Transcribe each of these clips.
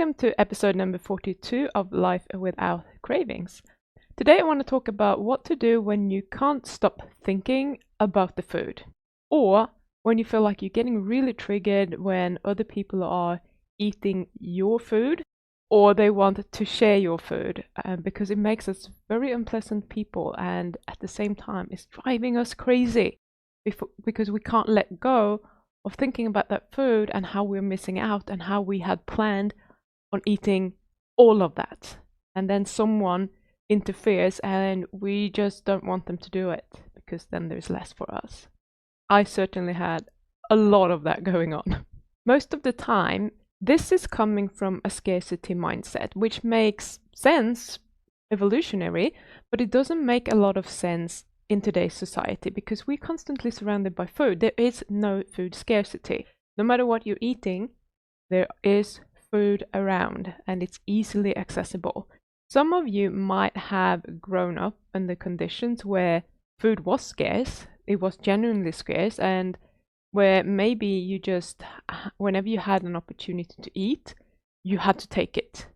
Welcome to episode number 42 of Life Without Cravings. Today I want to talk about what to do when you can't stop thinking about the food, or when you feel like you're getting really triggered when other people are eating your food or they want to share your food, because it makes us very unpleasant people and at the same time it's driving us crazy because we can't let go of thinking about that food and how we're missing out and how we had planned on eating all of that. And then someone interferes and we just don't want them to do it because then there's less for us. I certainly had a lot of that going on. Most of the time, this is coming from a scarcity mindset, which makes sense evolutionary, but it doesn't make a lot of sense in today's society because we're constantly surrounded by food. There is no food scarcity. No matter what you're eating, there is food around and it's easily accessible. Some of you might have grown up under conditions where food was scarce, it was genuinely scarce, and where maybe you just, whenever you had an opportunity to eat, you had to take it.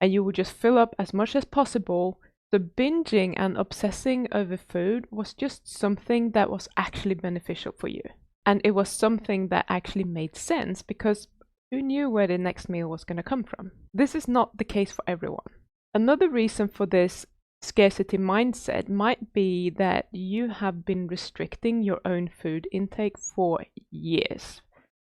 And you would just fill up as much as possible. So binging and obsessing over food was just something that was actually beneficial for you. And it was something that actually made sense because who knew where the next meal was going to come from? This is not the case for everyone. Another reason for this scarcity mindset might be that you have been restricting your own food intake for years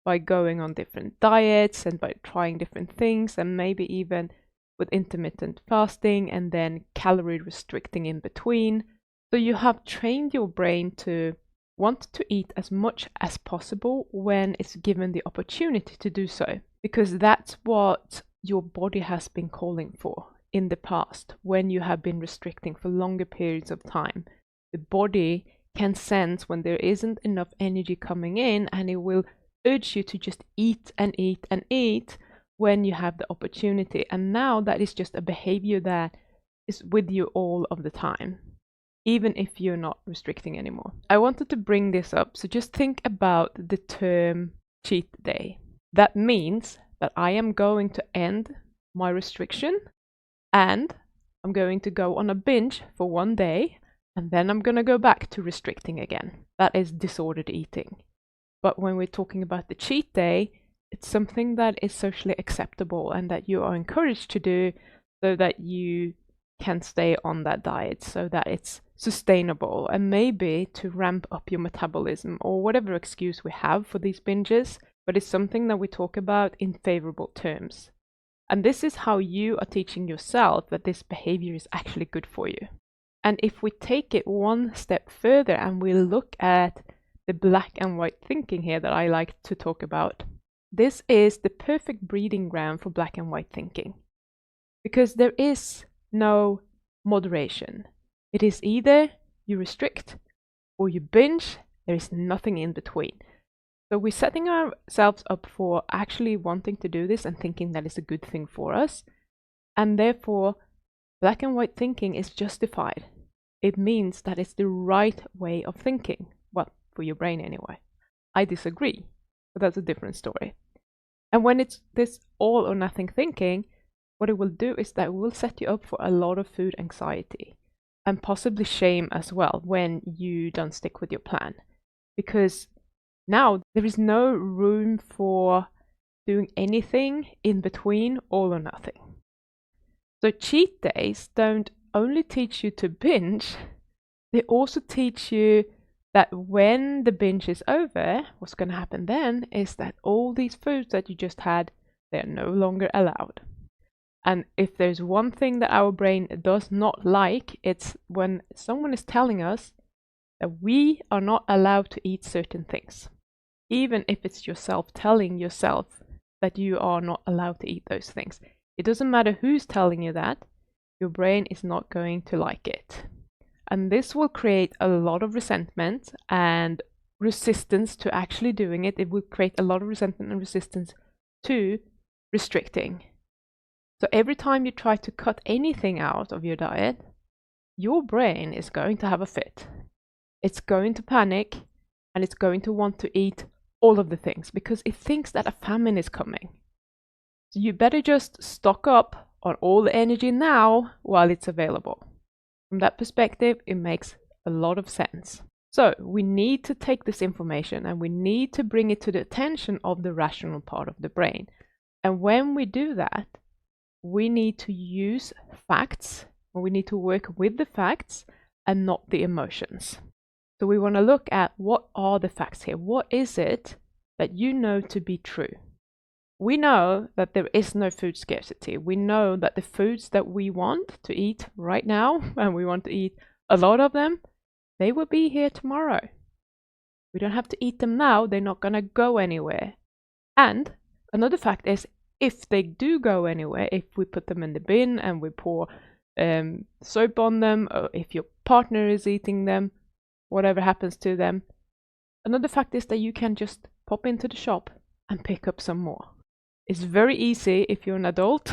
by going on different diets and by trying different things, and maybe even with intermittent fasting and then calorie restricting in between. So you have trained your brain to want to eat as much as possible when it's given the opportunity to do so, because that's what your body has been calling for in the past. When you have been restricting for longer periods of time, the body can sense when there isn't enough energy coming in and it will urge you to just eat and eat and eat when you have the opportunity. And now that is just a behavior that is with you all of the time, even if you're not restricting anymore. I wanted to bring this up, so just think about the term cheat day. That means that I am going to end my restriction and I'm going to go on a binge for one day and then I'm going to go back to restricting again. That is disordered eating. But when we're talking about the cheat day, it's something that is socially acceptable and that you are encouraged to do so that you can stay on that diet, so that it's sustainable, and maybe to ramp up your metabolism or whatever excuse we have for these binges, but it's something that we talk about in favorable terms. And this is how you are teaching yourself that this behavior is actually good for you. And if we take it one step further and we look at the black and white thinking here that I like to talk about, this is the perfect breeding ground for black and white thinking, because there is no moderation. It is either you restrict or you binge. There is nothing in between. So we're setting ourselves up for actually wanting to do this and thinking that is a good thing for us. And therefore, black and white thinking is justified. It means that it's the right way of thinking. Well, for your brain anyway. I disagree, but that's a different story. And when it's this all or nothing thinking, what it will do is that it will set you up for a lot of food anxiety and possibly shame as well when you don't stick with your plan. Because now there is no room for doing anything in between all or nothing. So cheat days don't only teach you to binge, they also teach you that when the binge is over, what's going to happen then is that all these foods that you just had, they're no longer allowed. And if there's one thing that our brain does not like, it's when someone is telling us that we are not allowed to eat certain things. Even if it's yourself telling yourself that you are not allowed to eat those things. It doesn't matter who's telling you that, your brain is not going to like it. And this will create a lot of resentment and resistance to actually doing it. It will create a lot of resentment and resistance to restricting. So every time you try to cut anything out of your diet, your brain is going to have a fit. It's going to panic and it's going to want to eat all of the things because it thinks that a famine is coming. So you better just stock up on all the energy now while it's available. From that perspective, it makes a lot of sense. So we need to take this information and we need to bring it to the attention of the rational part of the brain. And when we do that, we need to use facts, or we need to work with the facts and not the emotions. So we want to look at what are the facts here. What is it that you know to be true? We know that there is no food scarcity. We know that the foods that we want to eat right now, and we want to eat a lot of them, they will be here tomorrow. We don't have to eat them now. They're not going to go anywhere. And another fact is, if they do go anywhere, if we put them in the bin and we pour soap on them, or if your partner is eating them, whatever happens to them, another fact is that you can just pop into the shop and pick up some more. It's very easy if you're an adult,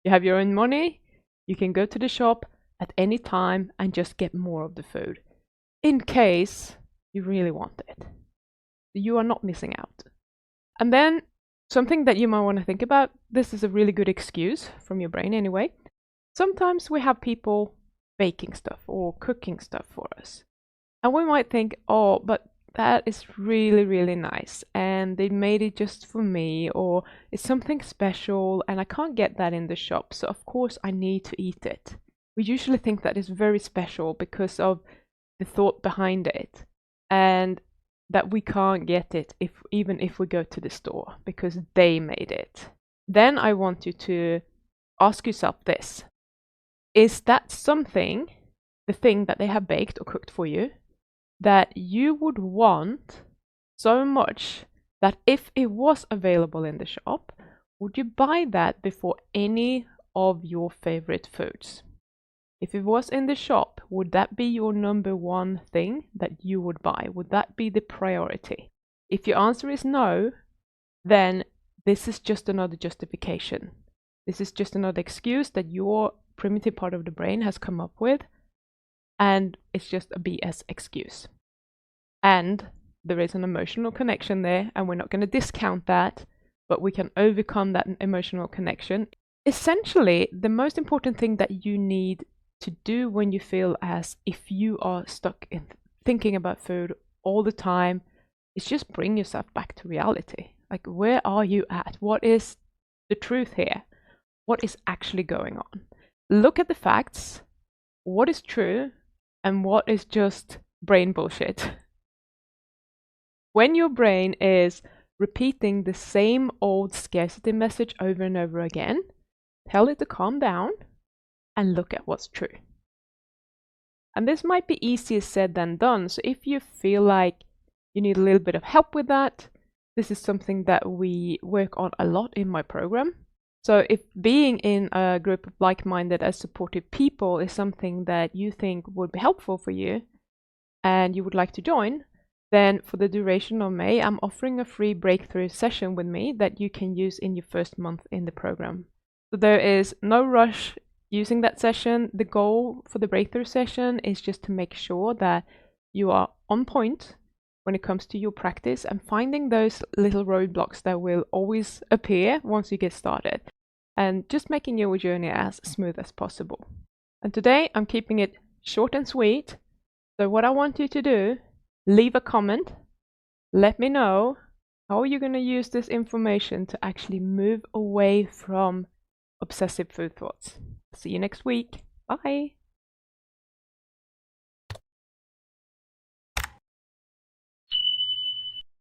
you have your own money, you can go to the shop at any time and just get more of the food, in case you really want it. You are not missing out. And then something that you might want to think about, this is a really good excuse from your brain anyway. Sometimes we have people baking stuff or cooking stuff for us. And we might think, oh, but that is really, really nice. And they made it just for me, or it's something special and I can't get that in the shop. So of course I need to eat it. We usually think that is very special because of the thought behind it. And that we can't get it even if we go to the store because they made it. Then I want you to ask yourself this. Is that something, the thing that they have baked or cooked for you, that you would want so much that if it was available in the shop, would you buy that before any of your favorite foods? If it was in the shop, would that be your number one thing that you would buy? Would that be the priority? If your answer is no, then this is just another justification. This is just another excuse that your primitive part of the brain has come up with, and it's just a BS excuse. And there is an emotional connection there, and we're not going to discount that, but we can overcome that emotional connection. Essentially, the most important thing that you need to do when you feel as if you are stuck in thinking about food all the time is just bring yourself back to reality. Like, where are you at? What is the truth here? What is actually going on? Look at the facts. What is true and what is just brain bullshit? When your brain is repeating the same old scarcity message over and over again, tell it to calm down and look at what's true. And this might be easier said than done. So if you feel like you need a little bit of help with that, this is something that we work on a lot in my program. So if being in a group of like-minded and supportive people is something that you think would be helpful for you and you would like to join, then for the duration of May, I'm offering a free breakthrough session with me that you can use in your first month in the program. So there is no rush using that session. The goal for the breakthrough session is just to make sure that you are on point when it comes to your practice and finding those little roadblocks that will always appear once you get started, and just making your journey as smooth as possible. And today I'm keeping it short and sweet. So what I want you to do, leave a comment, let me know how you're going to use this information to actually move away from obsessive food thoughts. See you next week. Bye.